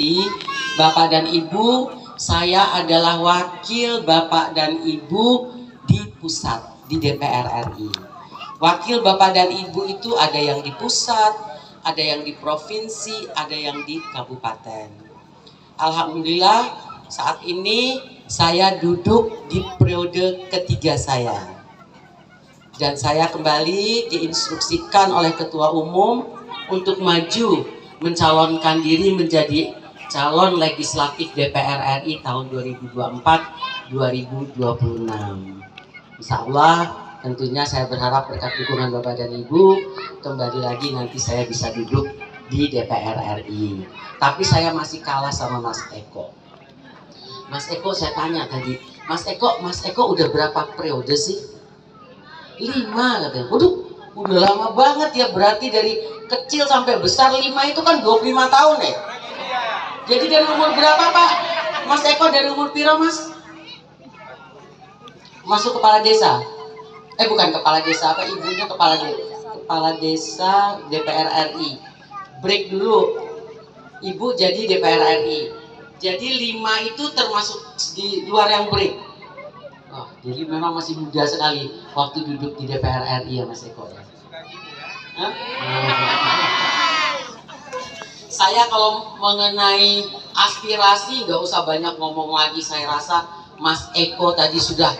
kasih Bapak dan Ibu, saya adalah wakil Bapak dan Ibu di pusat, di DPR RI. Wakil Bapak dan Ibu itu ada yang di pusat, ada yang di provinsi, ada yang di kabupaten. Alhamdulillah saat ini saya duduk di periode ketiga saya. Dan saya kembali diinstruksikan oleh Ketua Umum untuk maju mencalonkan diri menjadi calon legislatif DPR RI tahun 2024-2026. Insya Allah tentunya saya berharap berkat dukungan Bapak dan Ibu kembali lagi nanti saya bisa duduk di DPR RI. Tapi saya masih kalah sama Mas Eko. Mas Eko saya tanya tadi, Mas Eko udah berapa periode sih? 5 katanya. Waduh, udah lama banget ya, berarti dari kecil sampai besar 5 itu kan 25 tahun ya. Jadi dari umur berapa Pak? Mas Eko dari umur piro Mas? Masuk kepala desa? Bukan kepala desa, apa ibunya kepala desa DPR RI. Break dulu. Ibu jadi DPR RI. Jadi 5 itu termasuk di luar yang break. Oh, jadi memang masih muda sekali waktu duduk di DPR RI ya Mas Eko ya. Saya kalau mengenai aspirasi nggak usah banyak ngomong lagi. Saya rasa Mas Eko tadi sudah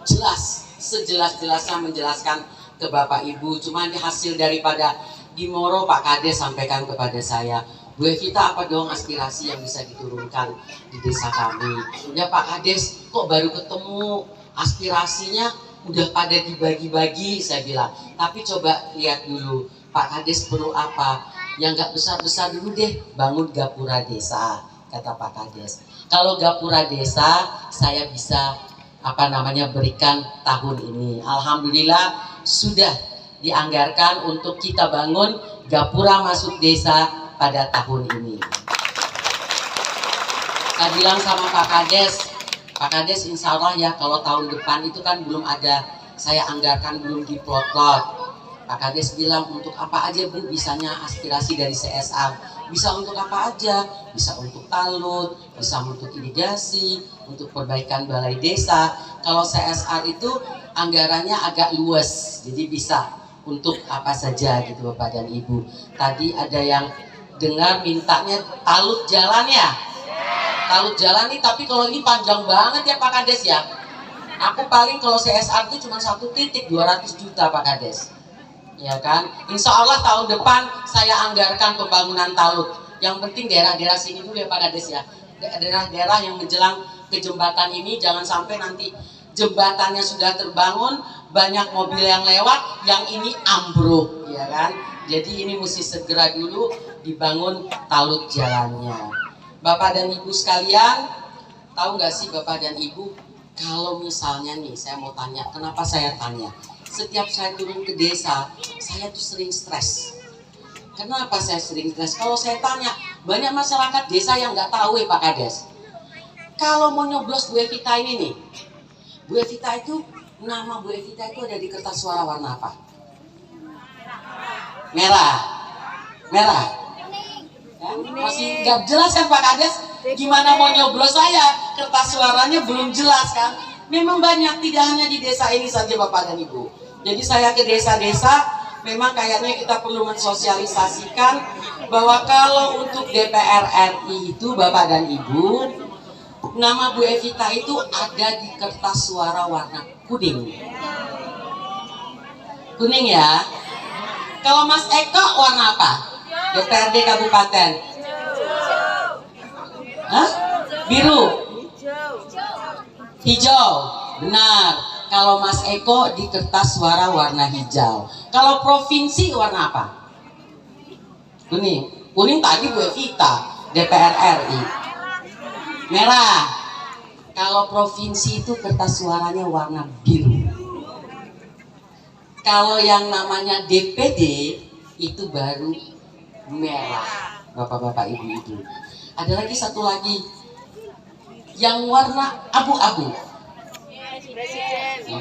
jelas, sejelas-jelasnya menjelaskan ke Bapak Ibu. Cuma hasil daripada di Moro Pak Kades sampaikan kepada saya, Bu Evita apa dong aspirasi yang bisa diturunkan di desa kami? Ya Pak Kades kok baru ketemu, aspirasinya udah pada dibagi-bagi, saya bilang. Tapi coba lihat dulu Pak Kades perlu apa, yang gak besar-besar dulu deh, bangun gapura desa, kata Pak Kades. Kalau gapura desa saya bisa berikan tahun ini. Alhamdulillah sudah dianggarkan untuk kita bangun gapura masuk desa pada tahun ini. Saya bilang sama Pak Kades insya Allah ya kalau tahun depan itu kan belum ada, saya anggarkan belum diplot-plot. Pak Kades bilang untuk apa aja Bu bisanya aspirasi dari CSR, bisa untuk apa aja, bisa untuk talut, bisa untuk irigasi, untuk perbaikan balai desa. Kalau CSR itu anggarannya agak luas, jadi bisa untuk apa saja gitu Bapak dan Ibu. Tadi ada yang dengar mintanya talut jalan ya, talut jalan nih, tapi kalau ini panjang banget ya Pak Kades ya. Aku paling kalau CSR itu cuma 1 titik 200 juta Pak Kades, ya kan. Insya Allah tahun depan saya anggarkan pembangunan talut. Yang penting daerah-daerah sini dulu ya Pak Kades ya, daerah-daerah yang menjelang ke jembatan ini jangan sampai nanti jembatannya sudah terbangun, banyak mobil yang lewat, yang ini ambruk, ya kan. Jadi ini mesti segera dulu dibangun talut jalannya. Bapak dan Ibu sekalian, tahu nggak sih Bapak dan Ibu, kalau misalnya nih saya mau tanya, kenapa saya tanya? Setiap saya turun ke desa, saya tuh sering stres. Kenapa saya sering stres? Kalau saya tanya, banyak masyarakat desa yang nggak tahu ya Pak Kades. Kalau mau nyoblos Bu Evita ini nih, Bu Evita itu, nama Bu Evita itu ada di kertas suara warna apa? Merah. Merah. Ya, masih nggak jelas kan Pak Kades? Gimana mau nyoblos saya? Kertas suaranya belum jelas kan? Memang banyak, tidak hanya di desa ini saja Bapak dan Ibu. Jadi saya ke desa-desa, memang kayaknya kita perlu mensosialisasikan bahwa kalau untuk DPR RI itu Bapak dan Ibu, nama Bu Evita itu ada di kertas suara warna kuning. Kuning ya. Kalau Mas Eko warna apa? DPRD Kabupaten. Hah? Biru. Hijau. Benar. Kalau Mas Eko di kertas suara warna hijau. Kalau provinsi warna apa? Kuning. Kuning tadi Bu Evita, DPR RI. Merah. Kalau provinsi itu kertas suaranya warna biru. Kalau yang namanya DPD itu baru merah. Bapak-bapak ibu-ibu. Ada lagi satu lagi yang warna abu-abu.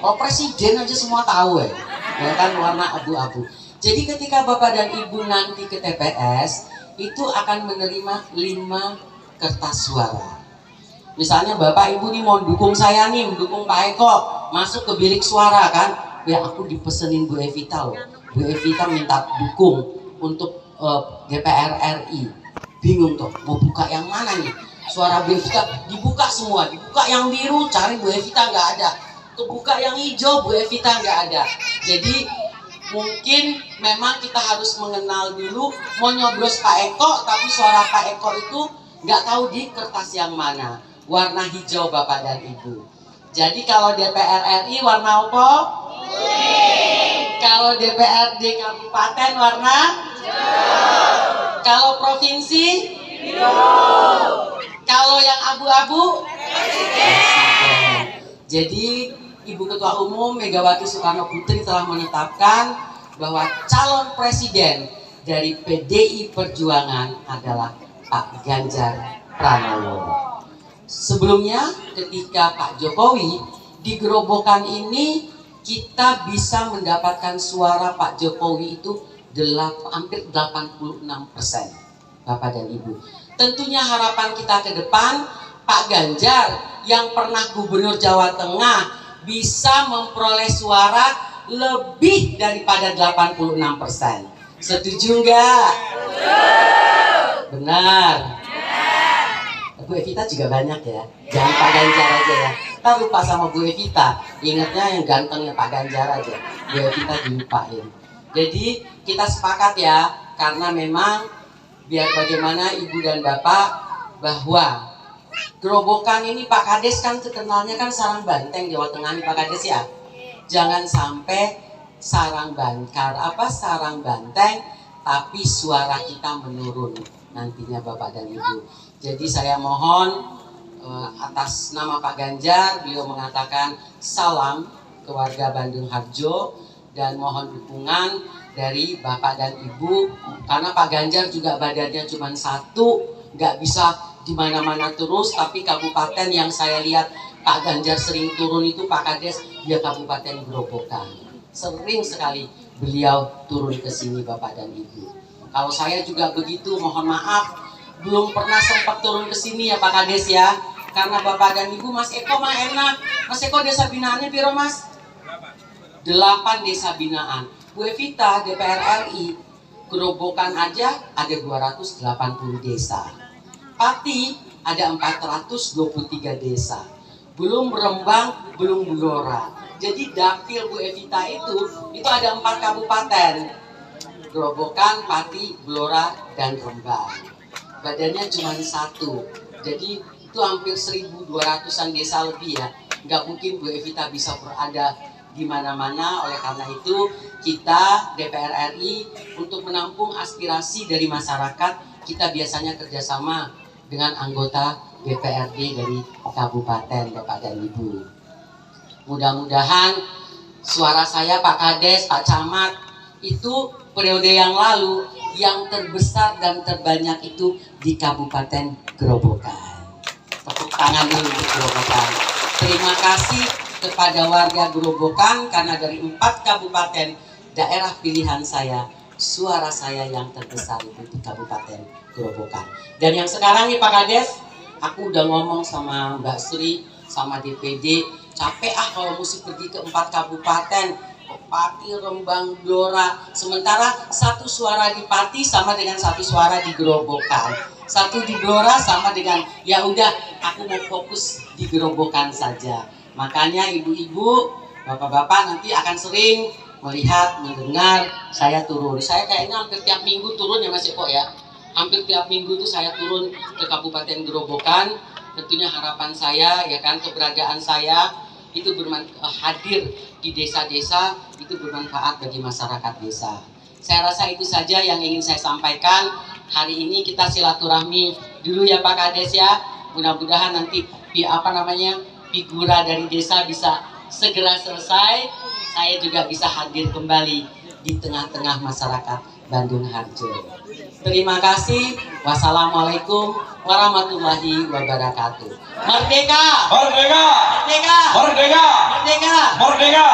Oh presiden aja semua tahu ya. Ya kan warna abu-abu. Jadi ketika Bapak dan Ibu nanti ke TPS itu akan menerima 5 kertas suara. Misalnya Bapak Ibu nih mau dukung saya nih, mendukung Pak Eko, masuk ke bilik suara kan, ya aku dipesenin Bu Evita loh. Bu Evita minta dukung untuk DPR RI. Bingung tuh, mau buka yang mana nih? Suara Bu Evita dibuka semua, dibuka yang biru, cari Bu Evita nggak ada. Kebuka yang hijau, Bu Evita nggak ada. Jadi mungkin memang kita harus mengenal dulu, mau nyoblos Pak Eko, tapi suara Pak Eko itu nggak tahu di kertas yang mana. Warna hijau Bapak dan Ibu. Jadi kalau DPR RI warna apa? Kalau DPRD kabupaten warna? Kalau provinsi? Kalau yang abu-abu? Jadi Ibu Ketua Umum Megawati Soekarno Putri telah menetapkan bahwa calon presiden dari PDI Perjuangan adalah Pak Ganjar Pranowo. Sebelumnya ketika Pak Jokowi di gerobokan ini kita bisa mendapatkan suara Pak Jokowi itu hampir 86%, Bapak dan Ibu. Tentunya harapan kita ke depan Pak Ganjar yang pernah Gubernur Jawa Tengah bisa memperoleh suara lebih daripada 86%. Setuju nggak? Benar. Bu Evita juga banyak ya. Jangan Pak Ganjar aja ya. Kita lupa sama Bu Evita. Ingatnya yang gantengnya Pak Ganjar aja. Bu Evita dilupain. Jadi kita sepakat ya, karena memang biar bagaimana Ibu dan Bapak bahwa gerobokan ini Pak Kades kan terkenalnya kan sarang banteng Jawa Tengah nih Pak Kades ya. Jangan sampai sarang banteng tapi suara kita menurun nantinya Bapak dan Ibu. Jadi saya mohon atas nama Pak Ganjar, beliau mengatakan salam ke warga Bandung Harjo dan mohon dukungan dari Bapak dan Ibu, karena Pak Ganjar juga badannya cuma satu, nggak bisa di mana-mana terus. Tapi kabupaten yang saya lihat Pak Ganjar sering turun itu Pak Kades, dia Kabupaten Grobogan. Sering sekali beliau turun ke sini Bapak dan Ibu. Kalau saya juga begitu, mohon maaf belum pernah sempat turun ke sini ya Pak Kades ya. Karena Bapak dan Ibu, Mas Eko mah enak. Mas Eko desa binaannya piro Mas? 8 desa binaan. Bu Evita DPR RI gerobokan aja ada 280 desa. Pati ada 423 desa. Belum Rembang, belum Blora. Jadi dapil Bu Evita itu ada 4 kabupaten. Gerobokan, Pati, Blora, dan Rembang. Badannya cuma satu. Jadi itu hampir 1.200-an desa lebih ya. Nggak mungkin Bu Evita bisa berada di mana-mana. Oleh karena itu kita DPR RI untuk menampung aspirasi dari masyarakat, kita biasanya kerjasama dengan anggota DPRD dari kabupaten Bapak dan Ibu. Mudah-mudahan suara saya Pak Kades, Pak Camat itu periode yang lalu yang terbesar dan terbanyak itu di Kabupaten Grobogan. Tepuk tangan dulu untuk Grobogan. Terima kasih kepada warga Grobogan karena dari 4 kabupaten daerah pilihan saya, suara saya yang terbesar itu di Kabupaten Grobogan. Dan yang sekarang nih Pak Kades, aku udah ngomong sama Mbak Sri, sama DPD, capek kalau mesti pergi ke 4 kabupaten. Pati, Rembang, Blora. Sementara satu suara di Pati sama dengan satu suara di Grobogan. Satu di Blora sama dengan, ya udah aku mau fokus di Grobogan saja. Makanya ibu-ibu, bapak-bapak nanti akan sering melihat, mendengar saya turun. Saya kayaknya hampir tiap minggu turun ya Mas Eko ya. Hampir tiap minggu tuh saya turun ke Kabupaten Grobogan. Tentunya harapan saya ya kan, keberadaan saya itu hadir di desa-desa itu bermanfaat bagi masyarakat desa. Saya rasa itu saja yang ingin saya sampaikan. Hari ini kita silaturahmi dulu ya Pak Kades ya. Mudah-mudahan nanti figura dari desa bisa segera selesai. Saya juga bisa hadir kembali di tengah-tengah masyarakat Bandung Harjo. Terima kasih. Wassalamualaikum warahmatullahi wabarakatuh. Merdeka! Merdeka! Merdeka! Merdeka! Merdeka! Merdeka!